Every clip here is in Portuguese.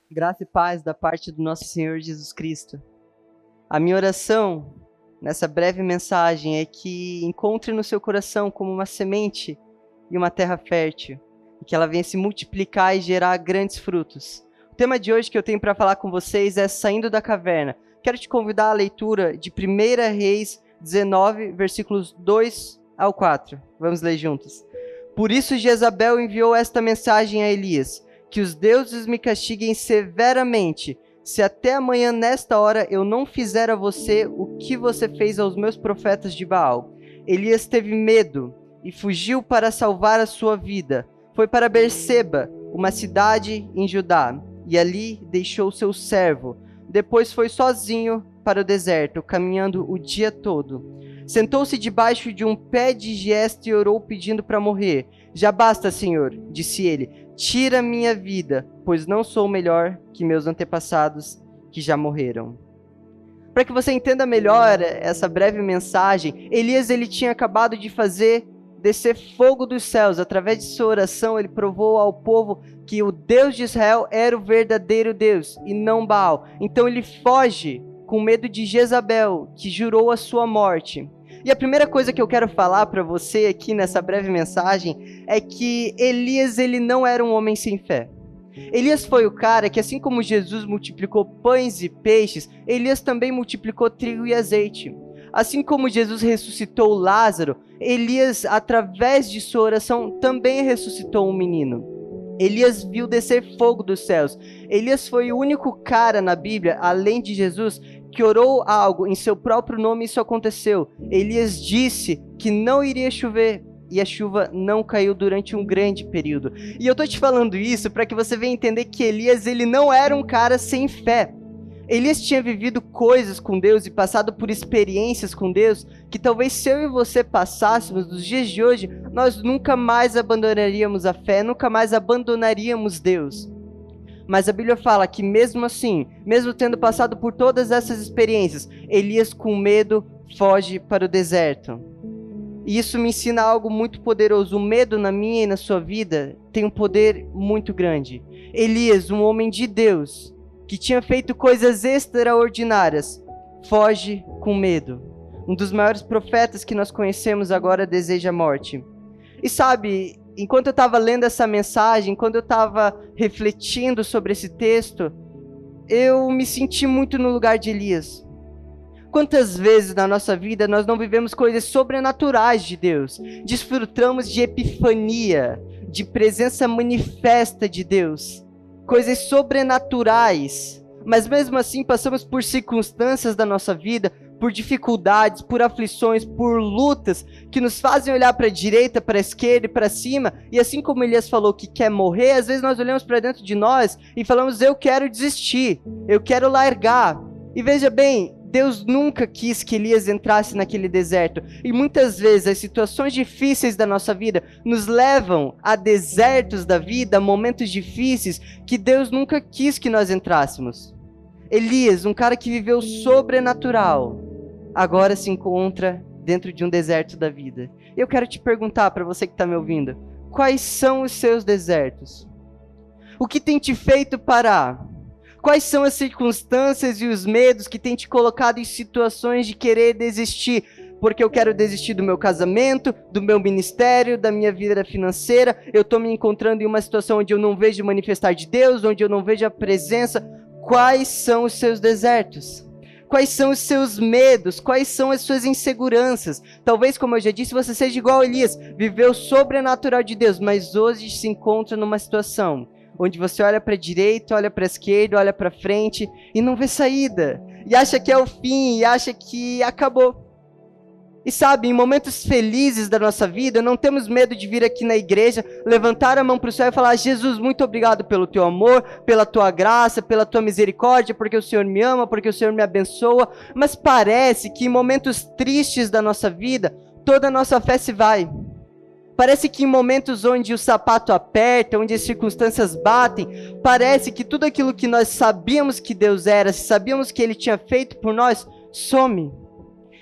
Graça e paz da parte do nosso Senhor Jesus Cristo. A minha oração nessa breve mensagem é que encontre no seu coração como uma semente e uma terra fértil, e que ela venha se multiplicar e gerar grandes frutos. O tema de hoje que eu tenho para falar com vocês é Saindo da Caverna. Quero te convidar à leitura de 1 Reis 19, versículos 2 ao 4. Vamos ler juntos. Por isso Jezabel enviou esta mensagem a Elias: que os deuses me castiguem severamente, se até amanhã nesta hora eu não fizer a você o que você fez aos meus profetas de Baal. Elias teve medo e fugiu para salvar a sua vida. Foi para Berseba, uma cidade em Judá, e ali deixou seu servo. Depois foi sozinho para o deserto, caminhando o dia todo. Sentou-se debaixo de um pé de gieste e orou pedindo para morrer. Já basta, Senhor, disse ele. Tira minha vida, pois não sou melhor que meus antepassados que já morreram. Para que você entenda melhor essa breve mensagem, Elias ele tinha acabado de fazer descer fogo dos céus. Através de sua oração, ele provou ao povo que o Deus de Israel era o verdadeiro Deus e não Baal. Então ele foge com medo de Jezabel, que jurou a sua morte. E a primeira coisa que eu quero falar para você aqui nessa breve mensagem é que Elias ele não era um homem sem fé. Elias foi o cara que, assim como Jesus multiplicou pães e peixes, Elias também multiplicou trigo e azeite. Assim como Jesus ressuscitou Lázaro, Elias, através de sua oração, também ressuscitou um menino. Elias viu descer fogo dos céus. Elias foi o único cara na Bíblia, além de Jesus, que orou algo em seu próprio nome e isso aconteceu. Elias disse que não iria chover e a chuva não caiu durante um grande período. E eu tô te falando isso para que você venha entender que Elias ele não era um cara sem fé. Elias tinha vivido coisas com Deus e passado por experiências com Deus que talvez se eu e você passássemos nos dias de hoje, nós nunca mais abandonaríamos a fé, nunca mais abandonaríamos Deus. Mas a Bíblia fala que mesmo assim, mesmo tendo passado por todas essas experiências, Elias com medo foge para o deserto. E isso me ensina algo muito poderoso. O medo na minha e na sua vida tem um poder muito grande. Elias, um homem de Deus, que tinha feito coisas extraordinárias, foge com medo. Um dos maiores profetas que nós conhecemos agora deseja a morte. E sabe, enquanto eu estava lendo essa mensagem, quando eu estava refletindo sobre esse texto, eu me senti muito no lugar de Elias. Quantas vezes na nossa vida nós não vivemos coisas sobrenaturais de Deus? Desfrutamos de epifania, de presença manifesta de Deus. Coisas sobrenaturais, mas mesmo assim passamos por circunstâncias da nossa vida, por dificuldades, por aflições, por lutas que nos fazem olhar para a direita, para a esquerda e para cima, e assim como Elias falou que quer morrer, às vezes nós olhamos para dentro de nós e falamos: eu quero desistir, eu quero largar. E veja bem, Deus nunca quis que Elias entrasse naquele deserto. E muitas vezes as situações difíceis da nossa vida nos levam a desertos da vida, a momentos difíceis que Deus nunca quis que nós entrássemos. Elias, um cara que viveu sobrenatural, agora se encontra dentro de um deserto da vida. Eu quero te perguntar, para você que está me ouvindo, quais são os seus desertos? O que tem te feito parar? Quais são as circunstâncias e os medos que têm te colocado em situações de querer desistir? Porque eu quero desistir do meu casamento, do meu ministério, da minha vida financeira. Eu estou me encontrando em uma situação onde eu não vejo o manifestar de Deus, onde eu não vejo a presença. Quais são os seus desertos? Quais são os seus medos? Quais são as suas inseguranças? Talvez, como eu já disse, você seja igual a Elias, viveu o sobrenatural de Deus, mas hoje se encontra numa situação onde você olha para a direita, olha para a esquerda, olha para frente e não vê saída. E acha que é o fim, e acha que acabou. E sabe, em momentos felizes da nossa vida, não temos medo de vir aqui na igreja, levantar a mão para o céu e falar: Jesus, muito obrigado pelo teu amor, pela tua graça, pela tua misericórdia, porque o Senhor me ama, porque o Senhor me abençoa. Mas parece que em momentos tristes da nossa vida, toda a nossa fé se vai. Parece que em momentos onde o sapato aperta, onde as circunstâncias batem, parece que tudo aquilo que nós sabíamos que Deus era, sabíamos que Ele tinha feito por nós, some,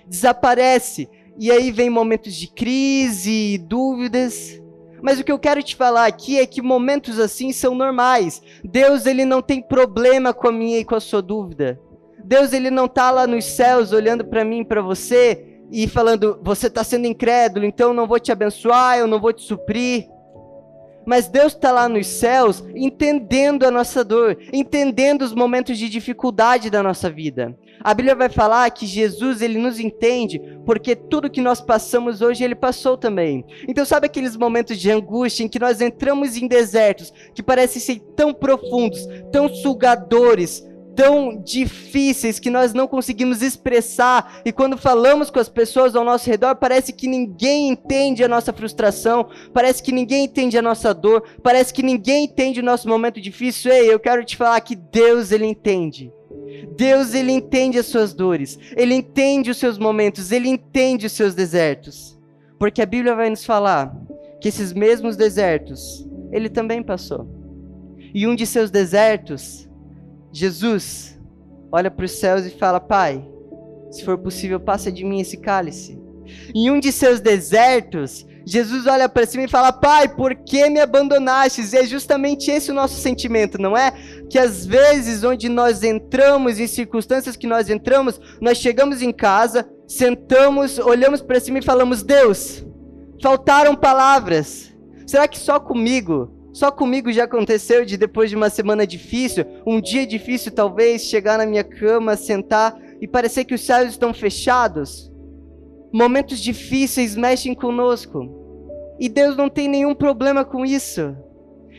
desaparece. E aí vem momentos de crise, dúvidas. Mas o que eu quero te falar aqui é que momentos assim são normais. Deus, ele não tem problema com a minha e com a sua dúvida. Deus, ele não está lá nos céus olhando para mim e para você e falando, você está sendo incrédulo, então eu não vou te abençoar, eu não vou te suprir. Mas Deus está lá nos céus entendendo a nossa dor, entendendo os momentos de dificuldade da nossa vida. A Bíblia vai falar que Jesus, ele nos entende, porque tudo que nós passamos hoje, ele passou também. Então sabe aqueles momentos de angústia em que nós entramos em desertos, que parecem ser tão profundos, tão sugadores, tão difíceis, que nós não conseguimos expressar, e quando falamos com as pessoas ao nosso redor, parece que ninguém entende a nossa frustração, parece que ninguém entende a nossa dor, parece que ninguém entende o nosso momento difícil. Ei, eu quero te falar que Deus, ele entende. Deus, ele entende as suas dores, ele entende os seus momentos, ele entende os seus desertos, porque a Bíblia vai nos falar que esses mesmos desertos, ele também passou, e um de seus desertos, Jesus olha para os céus e fala, Pai, se for possível, passa de mim esse cálice. Em um de seus desertos, Jesus olha para cima e fala, Pai, por que me abandonastes? E é justamente esse o nosso sentimento, não é? Que às vezes, onde nós entramos, em circunstâncias que nós entramos, nós chegamos em casa, sentamos, olhamos para cima e falamos, Deus, faltaram palavras. Será que só comigo já aconteceu de depois de uma semana difícil, um dia difícil talvez, chegar na minha cama, sentar e parecer que os céus estão fechados? Momentos difíceis mexem conosco. E Deus não tem nenhum problema com isso.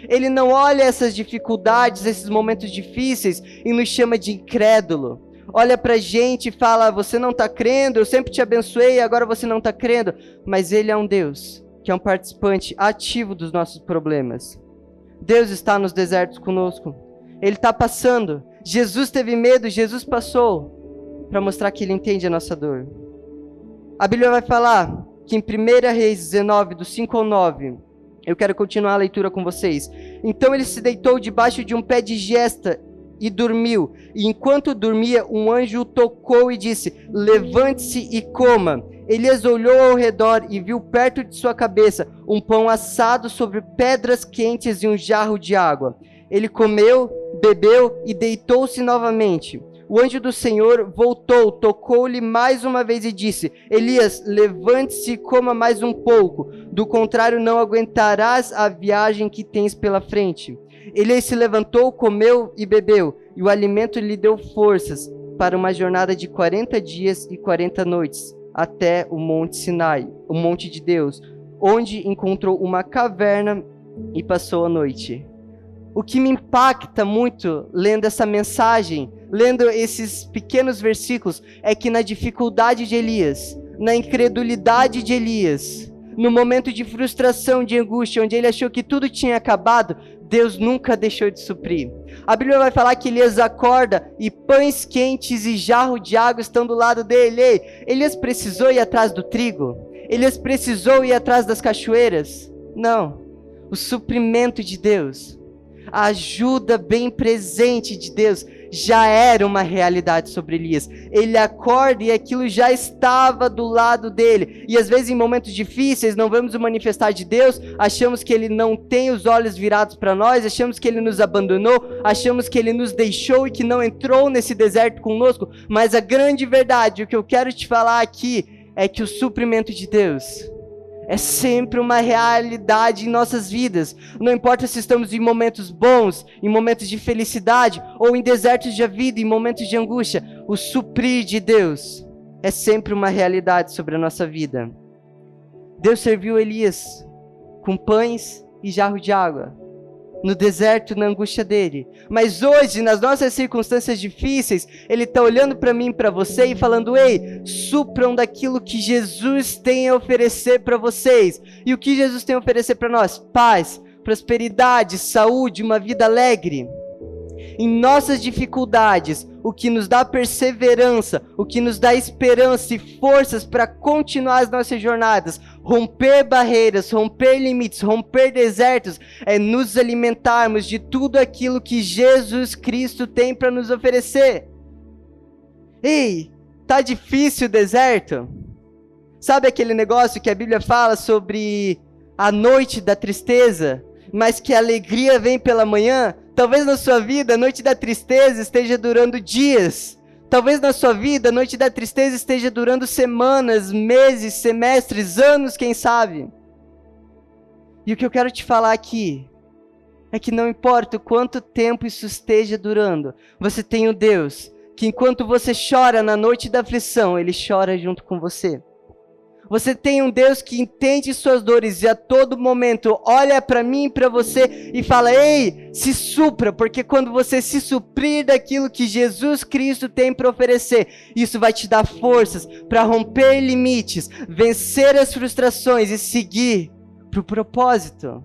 Ele não olha essas dificuldades, esses momentos difíceis e nos chama de incrédulo. Olha pra gente e fala, você não está crendo, eu sempre te abençoei e agora você não está crendo. Mas Ele é um Deus que é um participante ativo dos nossos problemas. Deus está nos desertos conosco. Ele está passando. Jesus teve medo, Jesus passou para mostrar que Ele entende a nossa dor. A Bíblia vai falar que em 1 Reis 19, do 5 ao 9, eu quero continuar a leitura com vocês. Então ele se deitou debaixo de um pé de gesta e dormiu. E enquanto dormia, um anjo o tocou e disse, levante-se e coma. Elias olhou ao redor e viu perto de sua cabeça um pão assado sobre pedras quentes e um jarro de água. Ele comeu, bebeu e deitou-se novamente. O anjo do Senhor voltou, tocou-lhe mais uma vez e disse, Elias, levante-se e coma mais um pouco, do contrário não aguentarás a viagem que tens pela frente. Elias se levantou, comeu e bebeu, e o alimento lhe deu forças para uma jornada de 40 dias e 40 noites, até o Monte Sinai, o Monte de Deus, onde encontrou uma caverna e passou a noite. O que me impacta muito lendo essa mensagem, lendo esses pequenos versículos, é que na dificuldade de Elias, na incredulidade de Elias, no momento de frustração, de angústia, onde ele achou que tudo tinha acabado, Deus nunca deixou de suprir. A Bíblia vai falar que Elias acorda e pães quentes e jarro de água estão do lado dele. Ei, Elias precisou ir atrás do trigo? Elias precisou ir atrás das cachoeiras? Não. O suprimento de Deus, a ajuda bem presente de Deus, já era uma realidade sobre Elias. Ele acorda e aquilo já estava do lado dele. E às vezes em momentos difíceis não vemos o manifestar de Deus, achamos que Ele não tem os olhos virados para nós, achamos que Ele nos abandonou, achamos que Ele nos deixou e que não entrou nesse deserto conosco. Mas a grande verdade, o que eu quero te falar aqui, é que o suprimento de Deus é sempre uma realidade em nossas vidas. Não importa se estamos em momentos bons, em momentos de felicidade, ou em desertos de vida, em momentos de angústia, o suprir de Deus é sempre uma realidade sobre a nossa vida. Deus serviu Elias com pães e jarro de água, no deserto, na angústia dele. Mas hoje, nas nossas circunstâncias difíceis, Ele está olhando para mim e para você e falando, ei, supram daquilo que Jesus tem a oferecer para vocês. E o que Jesus tem a oferecer para nós? Paz, prosperidade, saúde, uma vida alegre. Em nossas dificuldades, o que nos dá perseverança, o que nos dá esperança e forças para continuar as nossas jornadas, romper barreiras, romper limites, romper desertos, é nos alimentarmos de tudo aquilo que Jesus Cristo tem para nos oferecer. Ei, tá difícil o deserto? Sabe aquele negócio que a Bíblia fala sobre a noite da tristeza, mas que a alegria vem pela manhã. Talvez na sua vida a noite da tristeza esteja durando dias. Talvez na sua vida a noite da tristeza esteja durando semanas, meses, semestres, anos, quem sabe. E o que eu quero te falar aqui é que não importa o quanto tempo isso esteja durando, você tem um Deus que enquanto você chora na noite da aflição, Ele chora junto com você. Você tem um Deus que entende suas dores e a todo momento olha para mim e para você e fala: ei, se supra, porque quando você se suprir daquilo que Jesus Cristo tem para oferecer, isso vai te dar forças para romper limites, vencer as frustrações e seguir para o propósito.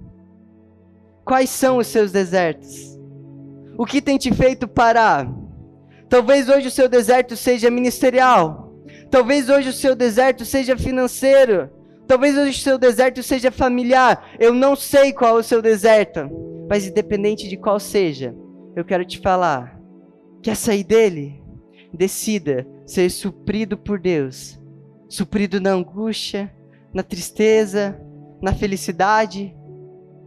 Quais são os seus desertos? O que tem te feito parar? Talvez hoje o seu deserto seja ministerial. Talvez hoje o seu deserto seja financeiro. Talvez hoje o seu deserto seja familiar. Eu não sei qual é o seu deserto. Mas independente de qual seja, eu quero te falar. Quer sair dele? Decida ser suprido por Deus. Suprido na angústia, na tristeza, na felicidade.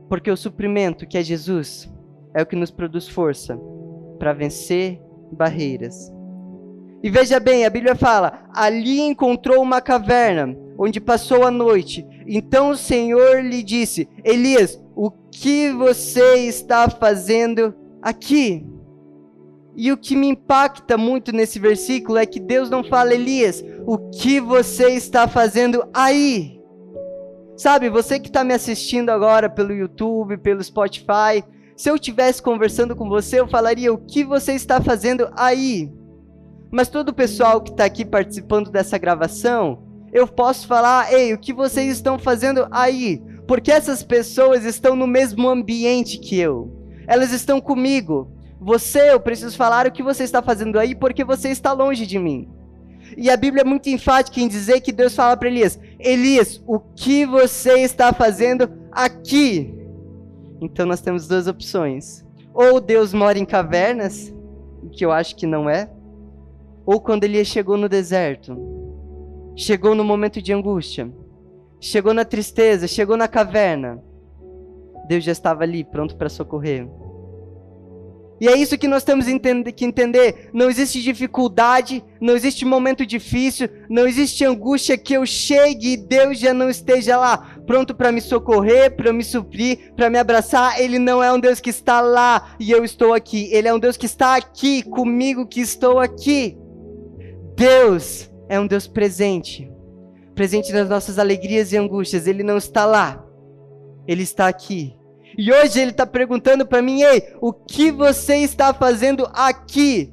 Porque o suprimento, que é Jesus, é o que nos produz força para vencer barreiras. E veja bem, a Bíblia fala: ali encontrou uma caverna, onde passou a noite. Então o Senhor lhe disse: Elias, o que você está fazendo aqui? E o que me impacta muito nesse versículo é que Deus não fala: Elias, o que você está fazendo aí? Sabe, você que está me assistindo agora pelo YouTube, pelo Spotify, se eu estivesse conversando com você, eu falaria: o que você está fazendo aí? Mas todo o pessoal que está aqui participando dessa gravação, eu posso falar: ei, o que vocês estão fazendo aí? Porque essas pessoas estão no mesmo ambiente que eu. Elas estão comigo. Eu preciso falar o que você está fazendo aí, porque você está longe de mim. E a Bíblia é muito enfática em dizer que Deus fala para Elias: Elias, o que você está fazendo aqui? Então nós temos duas opções. Ou Deus mora em cavernas, que eu acho que não é. Ou quando Elias chegou no deserto, chegou no momento de angústia, chegou na tristeza, chegou na caverna, Deus já estava ali, pronto para socorrer. E é isso que nós temos que entender. Não existe dificuldade, não existe momento difícil, não existe angústia que eu chegue e Deus já não esteja lá, pronto para me socorrer, para me suprir, para me abraçar. Ele não é um Deus que está lá e eu estou aqui. Ele é um Deus que está aqui comigo, que estou aqui. Deus é um Deus presente, presente nas nossas alegrias e angústias. Ele não está lá, Ele está aqui. E hoje Ele está perguntando para mim: ei, o que você está fazendo aqui?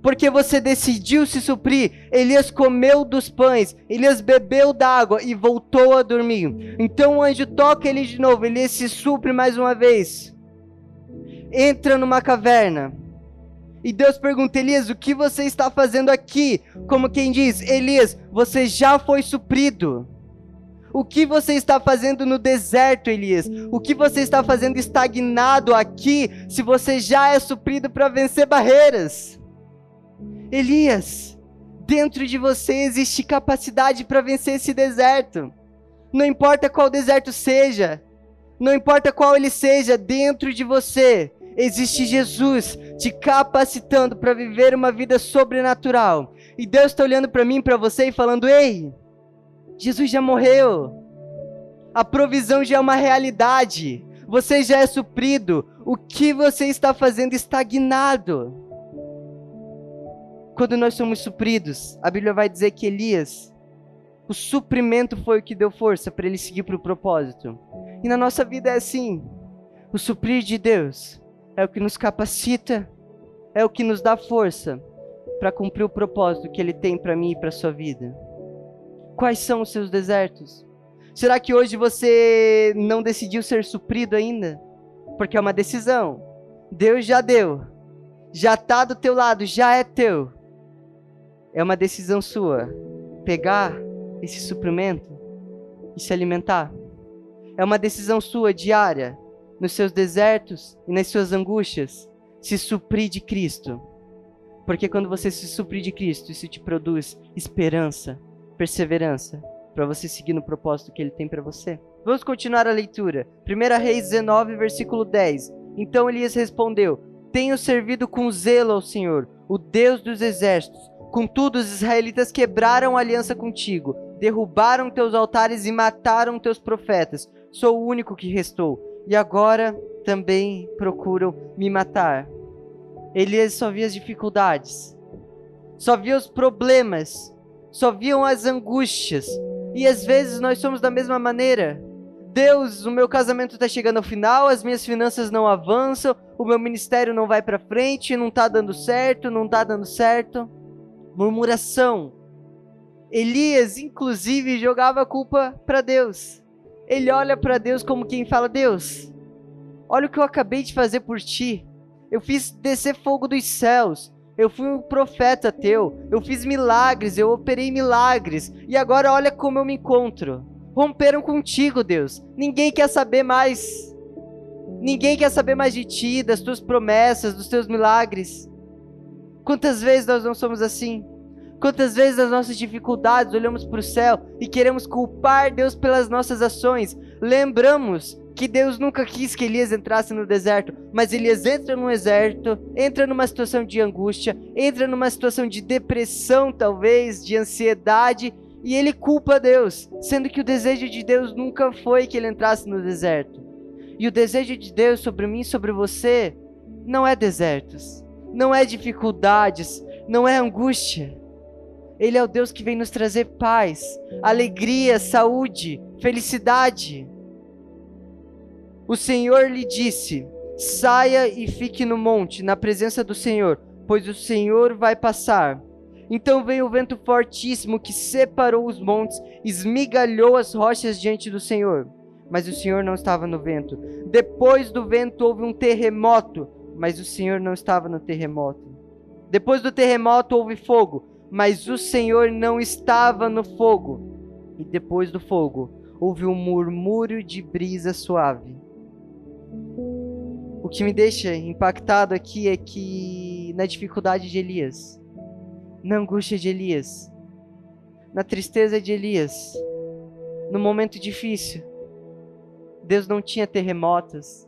Porque você decidiu se suprir. Elias comeu dos pães, Elias bebeu da água e voltou a dormir. Então o anjo toca ele de novo, Elias se supre mais uma vez. Entra numa caverna. E Deus pergunta: Elias, o que você está fazendo aqui? Como quem diz: Elias, você já foi suprido. O que você está fazendo no deserto, Elias? O que você está fazendo estagnado aqui, se você já é suprido para vencer barreiras? Elias, dentro de você existe capacidade para vencer esse deserto. Não importa qual deserto seja, não importa qual ele seja, dentro de você existe Jesus te capacitando para viver uma vida sobrenatural. E Deus está olhando para mim e para você e falando: ei, Jesus já morreu, a provisão já é uma realidade, você já é suprido. O que você está fazendo estagnado? Quando nós somos supridos, a Bíblia vai dizer que Elias, o suprimento foi o que deu força para ele seguir para o propósito. E na nossa vida é assim, o suprir de Deus é o que nos capacita, é o que nos dá força para cumprir o propósito que Ele tem para mim e para a sua vida. Quais são os seus desertos? Será que hoje você não decidiu ser suprido ainda? Porque é uma decisão. Deus já deu, já está do teu lado, já é teu. É uma decisão sua pegar esse suprimento e se alimentar. É uma decisão sua diária, nos seus desertos e nas suas angústias, se suprir de Cristo. Porque quando você se suprir de Cristo, isso te produz esperança, perseverança, para você seguir no propósito que Ele tem para você. Vamos continuar a leitura. 1 Reis 19, versículo 10. Então Elias respondeu: tenho servido com zelo ao Senhor, o Deus dos exércitos. Contudo, os israelitas quebraram a aliança contigo, derrubaram teus altares e mataram teus profetas. Sou o único que restou, e agora também procuram me matar. Elias só via as dificuldades, só via os problemas, só viam as angústias. E às vezes nós somos da mesma maneira. Deus, o meu casamento está chegando ao final, as minhas finanças não avançam, o meu ministério não vai para frente, não está dando certo, não está dando certo. Murmuração. Elias, inclusive, jogava a culpa para Deus. Ele olha para Deus como quem fala: Deus, olha o que eu acabei de fazer por ti. Eu fiz descer fogo dos céus. Eu fui um profeta teu. Eu fiz milagres, eu operei milagres. E agora olha como eu me encontro. Romperam contigo, Deus. Ninguém quer saber mais. Ninguém quer saber mais de ti, das tuas promessas, dos teus milagres. Quantas vezes nós não somos assim? Quantas vezes nas nossas dificuldades olhamos para o céu e queremos culpar Deus pelas nossas ações? Lembramos que Deus nunca quis que Elias entrasse no deserto, mas Elias entra no deserto, entra numa situação de angústia, entra numa situação de depressão, talvez, de ansiedade, e ele culpa Deus, sendo que o desejo de Deus nunca foi que ele entrasse no deserto. E o desejo de Deus sobre mim e sobre você não é desertos, não é dificuldades, não é angústia. Ele é o Deus que vem nos trazer paz, alegria, saúde, felicidade. O Senhor lhe disse: saia e fique no monte, na presença do Senhor, pois o Senhor vai passar. Então veio o vento fortíssimo que separou os montes, esmigalhou as rochas diante do Senhor. Mas o Senhor não estava no vento. Depois do vento houve um terremoto, mas o Senhor não estava no terremoto. Depois do terremoto houve fogo, mas o Senhor não estava no fogo. E depois do fogo houve um murmúrio de brisa suave. O que me deixa impactado aqui é que na dificuldade de Elias, na angústia de Elias, na tristeza de Elias, no momento difícil, Deus não tinha terremotos,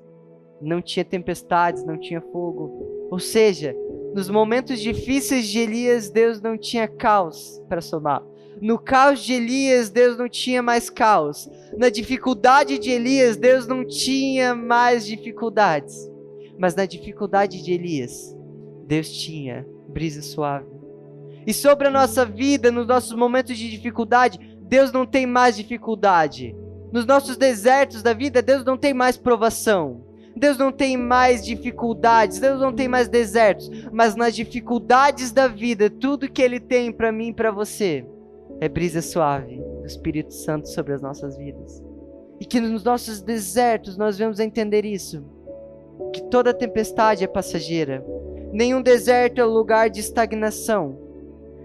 não tinha tempestades, não tinha fogo. Ou seja, nos momentos difíceis de Elias, Deus não tinha caos para somar. No caos de Elias, Deus não tinha mais caos. Na dificuldade de Elias, Deus não tinha mais dificuldades. Mas na dificuldade de Elias, Deus tinha brisa suave. E sobre a nossa vida, nos nossos momentos de dificuldade, Deus não tem mais dificuldade. Nos nossos desertos da vida, Deus não tem mais provação. Deus não tem mais dificuldades, Deus não tem mais desertos. Mas nas dificuldades da vida, tudo que Ele tem para mim e para você é brisa suave do Espírito Santo sobre as nossas vidas. E que nos nossos desertos nós vamos entender isso. Que toda tempestade é passageira. Nenhum deserto é um lugar de estagnação.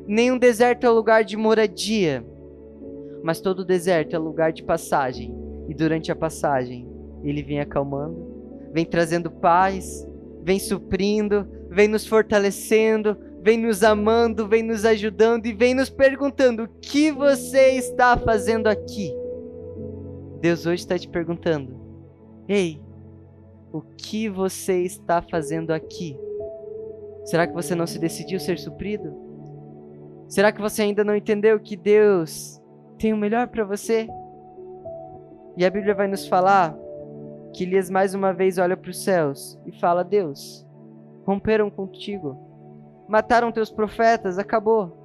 Nenhum deserto é um lugar de moradia. Mas todo deserto é um lugar de passagem. E durante a passagem, Ele vem acalmando, vem trazendo paz, vem suprindo, vem nos fortalecendo, vem nos amando, vem nos ajudando e vem nos perguntando: o que você está fazendo aqui? Deus hoje está te perguntando: ei, o que você está fazendo aqui? Será que você não se decidiu ser suprido? Será que você ainda não entendeu que Deus tem o melhor para você? E a Bíblia vai nos falar que Elias mais uma vez olha para os céus e fala: Deus, romperam contigo, mataram teus profetas, acabou.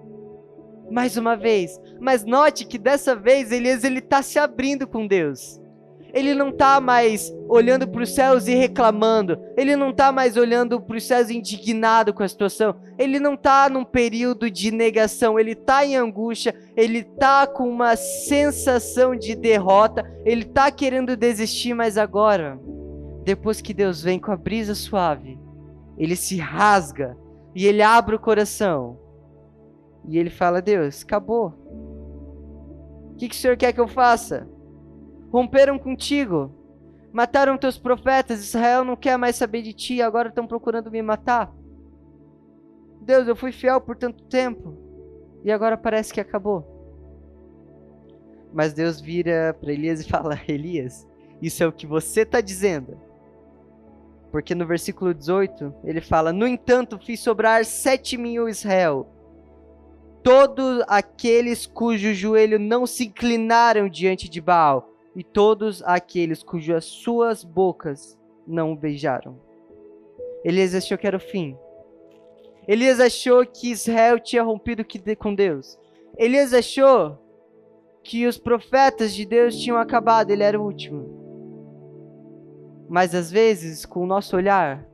Mais uma vez, mas note que dessa vez Elias está se abrindo com Deus. Ele não está mais olhando para os céus e reclamando. Ele não está mais olhando para os céus indignado com a situação. Ele não está num período de negação. Ele está em angústia. Ele está com uma sensação de derrota. Ele está querendo desistir, mas agora, depois que Deus vem com a brisa suave, ele se rasga e ele abre o coração. E ele fala: Deus, acabou. O que o Senhor quer que eu faça? Romperam contigo, mataram teus profetas, Israel não quer mais saber de ti, agora estão procurando me matar. Deus, eu fui fiel por tanto tempo, e agora parece que acabou. Mas Deus vira para Elias e fala: Elias, isso é o que você está dizendo. Porque no versículo 18, ele fala: no entanto, fiz sobrar 7.000 Israel, todos aqueles cujo joelho não se inclinaram diante de Baal, e todos aqueles cujas suas bocas não o beijaram. Elias achou que era o fim. Elias achou que Israel tinha rompido com Deus. Elias achou que os profetas de Deus tinham acabado, ele era o último. Mas às vezes, com o nosso olhar,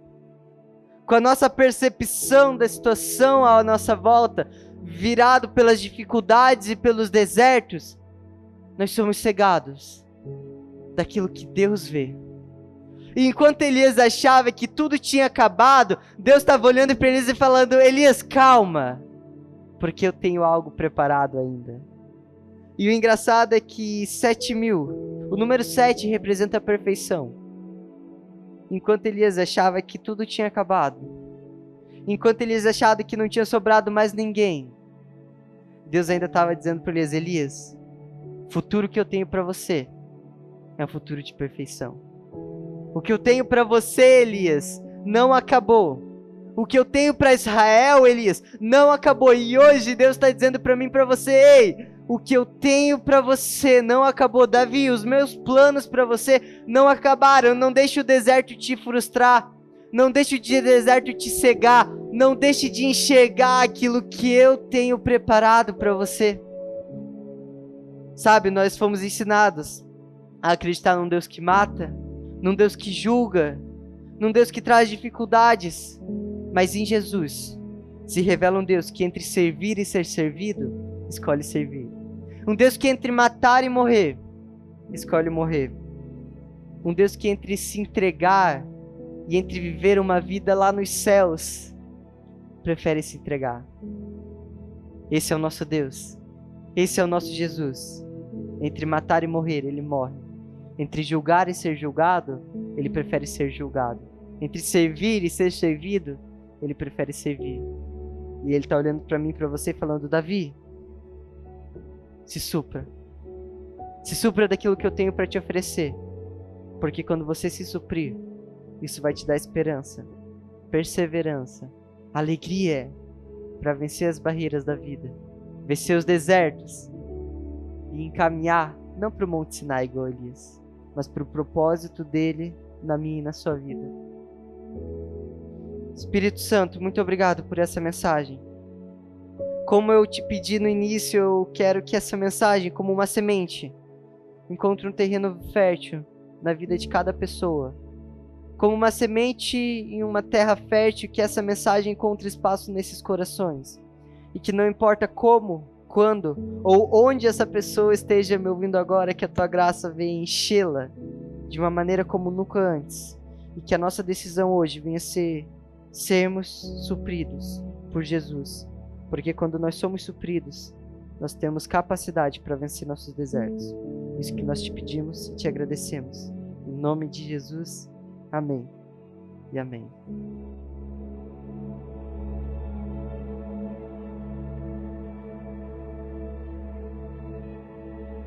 com a nossa percepção da situação à nossa volta, virado pelas dificuldades e pelos desertos, nós somos cegados daquilo que Deus vê. E enquanto Elias achava que tudo tinha acabado, Deus estava olhando para Elias e falando: Elias, calma, porque eu tenho algo preparado ainda. E o engraçado é que 7.000, o número 7 representa a perfeição. Enquanto Elias achava que tudo tinha acabado, enquanto Elias achava que não tinha sobrado mais ninguém, Deus ainda estava dizendo para Elias: Elias, o futuro que eu tenho para você é um futuro de perfeição. O que eu tenho para você, Elias, não acabou. O que eu tenho para Israel, Elias, não acabou. E hoje Deus está dizendo para mim e para você: ei, o que eu tenho para você não acabou. Davi, os meus planos para você não acabaram. Não deixe o deserto te frustrar. Não deixe o deserto te cegar. Não deixe de enxergar aquilo que eu tenho preparado para você. Sabe, nós fomos ensinados a acreditar num Deus que mata, num Deus que julga, num Deus que traz dificuldades. Mas em Jesus se revela um Deus que entre servir e ser servido, escolhe servir. Um Deus que entre matar e morrer, escolhe morrer. Um Deus que entre se entregar e entre viver uma vida lá nos céus, prefere se entregar. Esse é o nosso Deus. Esse é o nosso Jesus. Entre matar e morrer, ele morre. Entre julgar e ser julgado, ele prefere ser julgado. Entre servir e ser servido, ele prefere servir. E ele está olhando para mim e para você falando: Davi, se supra. Se supra daquilo que eu tenho para te oferecer. Porque quando você se suprir, isso vai te dar esperança, perseverança, alegria para vencer as barreiras da vida, vencer os desertos e encaminhar, não para o Monte Sinai igual Elias, mas para o propósito dele na minha e na sua vida. Espírito Santo, muito obrigado por essa mensagem. Como eu te pedi no início, eu quero que essa mensagem, como uma semente, encontre um terreno fértil na vida de cada pessoa. Como uma semente em uma terra fértil, que essa mensagem encontre espaço nesses corações. E que não importa como, quando ou onde essa pessoa esteja me ouvindo agora, que a tua graça venha enchê-la de uma maneira como nunca antes. E que a nossa decisão hoje venha ser sermos supridos por Jesus. Porque quando nós somos supridos, nós temos capacidade para vencer nossos desertos. Isso que nós te pedimos e te agradecemos. Em nome de Jesus, amém e amém.